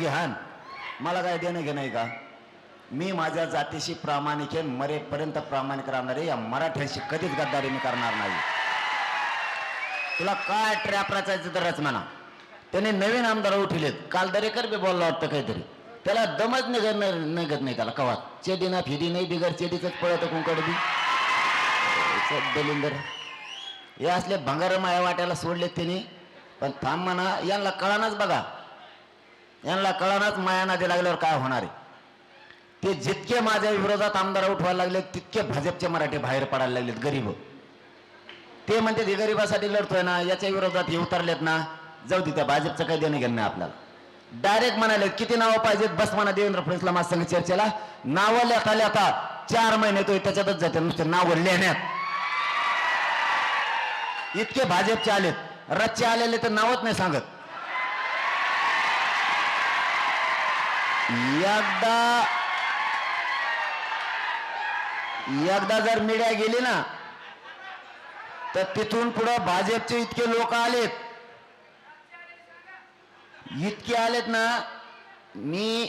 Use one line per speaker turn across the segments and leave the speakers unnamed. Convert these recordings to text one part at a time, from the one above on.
गोदी हान, मला काय देणं घेणं आहे का? मी माझ्या जातीशी प्रामाणिक आहे, मरेपर्यंत प्रामाणिक राहणार आहे. या मराठ्यांशी कधीच गद्दारी मी करणार नाही. तुला काय ट्रॅप रचायचं तर रच म्हणा. त्याने नवीन आमदार उठिलेत. काल दरेकर बी बोलला वाटतं काहीतरी, त्याला दमच निघत नाही. त्याला कवा चेडी ना फिरी नाही, बिगर चेडीच पळत कुंकड बी दलिंदर. हे असले भंगार माया वाट्याला सोडलेत त्यांनी. पण थांब म्हणा, यांना कळानाच बघा, यांना कळानाच माया नादी लागल्यावर काय होणार आहे. ते जितके माझ्या विरोधात आमदार उठवायला लागले तितके भाजपचे मराठी बाहेर पडायला लागलेत. गरीब ते म्हणते हे गरीबासाठी लढतोय ना, याच्या विरोधात हे उतरलेत ना, जाऊ दे, त्या भाजपचं काही देणं घेणं नाही आपल्याला. डायरेक्ट म्हणाले किती नावं पाहिजेत बस म्हणा देवेंद्र फडणवीसला माझ संघ चर्चेला. नावं लेखा 4 महिने तो त्याच्यातच जाते, नुसते नावं लिहिण्यात. इतके भाजपचे आलेत, रच्चे आलेले तर नावच नाही सांगत. एकदा जर मीडिया गेली ना तर तिथून पुढे भाजपचे इतके लोक आलेत, इतके आलेत ना. मी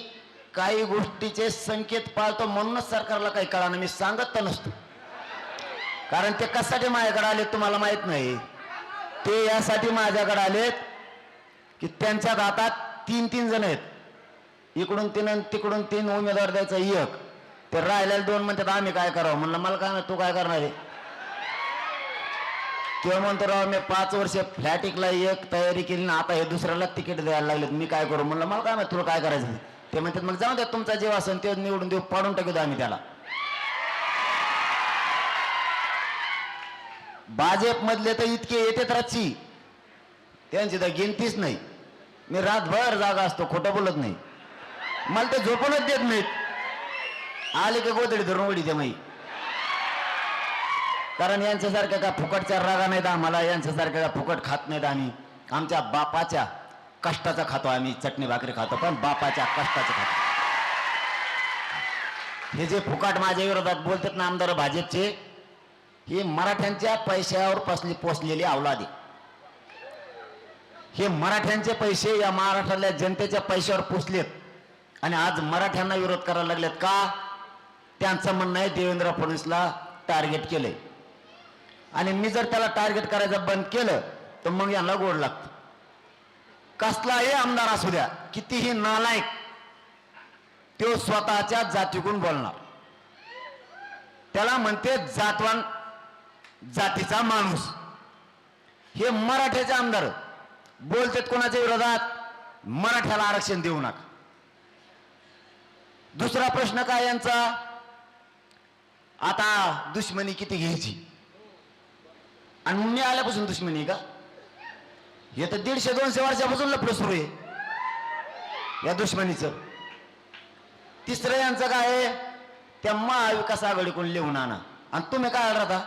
काही गोष्टीचे संकेत पाळतो म्हणूनच सरकारला काही कळाना. मी सांगत तर नसतो, कारण ते कशासाठी माझ्याकडे आलेत तुम्हाला माहित नाही. ते यासाठी माझ्याकडे आलेत की त्यांच्या हातात 3 जण आहेत. इकडून 3 आणि तिकडून 3 उमेदवार द्यायचा एक. ते राहिलेले 2 म्हणतात आम्ही काय करावं. म्हणलं मला काय तू काय करणार आहे. किंवा म्हणतो राव मी 5 वर्ष फ्लॅटिकला एक तयारी केली ना, आता हे दुसऱ्याला तिकीट द्यायला लागलेत, मी काय करू. म्हणलं मला काय माहिती तुला काय करायचं. ते म्हणतात मग जाऊ द्या, तुमचा जीव असेल ते निवडून देऊ, पाडून टाकू आम्ही त्याला. भाजप मधले तर इतके येतात रातची, त्यांची तर गिनतीच नाही. मी रातभर जागा असतो, खोटं बोलत नाही. मला ते झोपूनच देत नाहीत. आले की गोदडी धरून उडी दे माई. कारण यांच्यासारख्या का फुकटच्या रागा नाहीत आम्हाला, यांच्यासारख्या का फुकट खात नाहीत आम्ही. आमच्या बापाच्या कष्टाचा खातो आम्ही. चटणी भाकरी खातो पण बापाच्या कष्टाचं खातो. हे जे फुकट माझ्या विरोधात बोलतात ना आमदार भाजपचे, हे मराठ्यांच्या पैशावर पोसलेली अवलादी. हे मराठ्यांचे पैसे या महाराष्ट्रातल्या जनतेच्या पैशावर पोसलेत आणि आज मराठ्यांना विरोध करायला लागलेत. का? त्यांचं म्हणणं आहे देवेंद्र फडणवीसला टार्गेट केलंय आणि मी जर त्याला टार्गेट करायचं बंद केलं तर मग यांना गोड लागतं. कसलाही आमदार असू द्या, कितीही नालायक, तो स्वतःच्या जातीकडून बोलणार. त्याला म्हणते जातवान जातीचा माणूस. हे मराठ्याचे आमदार बोलतात कोणाच्या विरोधात? मराठ्याला आरक्षण देऊ नका. दुसरा प्रश्न काय यांचा? आता दुश्मनी किती घ्यायची आणि मी आल्यापासून दुश्मनी का? हे तर 150-200 वर्षापासून लफडं सुरू आहे या दुश्मनीचं. तिसरं यांचं काय आहे? त्या महाविकास आघाडीकडून लिहून आणा. आणि तुम्ही काय राहता?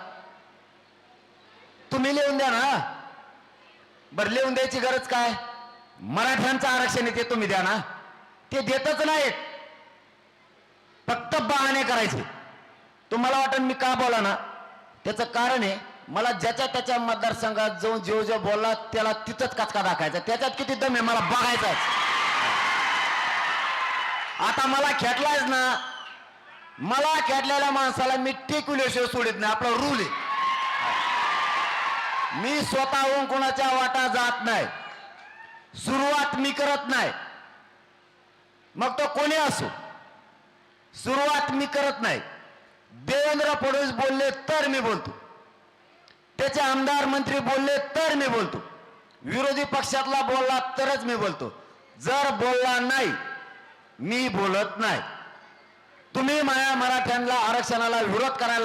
तुम्ही लिहून द्या ना. बरं लिहून द्यायची गरज काय? मराठ्यांचं आरक्षण येते तुम्ही द्या ना. ते देतच नाहीत, फक्त बहाणे करायचे. तुम्हाला वाटत मी का बोला ना, त्याचं कारण आहे मला ज्याच्या त्याच्या मतदारसंघात जाऊन जो बोलला त्याला तिथंच कचका दाखायचा. त्याच्यात किती दम आहे मला बघायचाच. आता मला खेटलायच ना, मला खेटलेल्या माणसाला मी टेकविल्याशिवाय सोडित नाही. आपला रूल आहे. मी स्वतःहून कोणाच्या वाटा जात नाही, सुरुवात मी करत नाही. मग तो कोणी असो, सुरुवात मी करत नाही. देवेंद्र फडणवीस बोलले तर मी बोलतो, त्याचे आमदार मंत्री बोलले तर मी बोलतो, विरोधी पक्षातला बोलला तरच मी बोलतो. जर बोलला नाही मी बोलत नाही. तुम्ही माझ्या मराठ्यांना आरक्षणाला विरोध करायला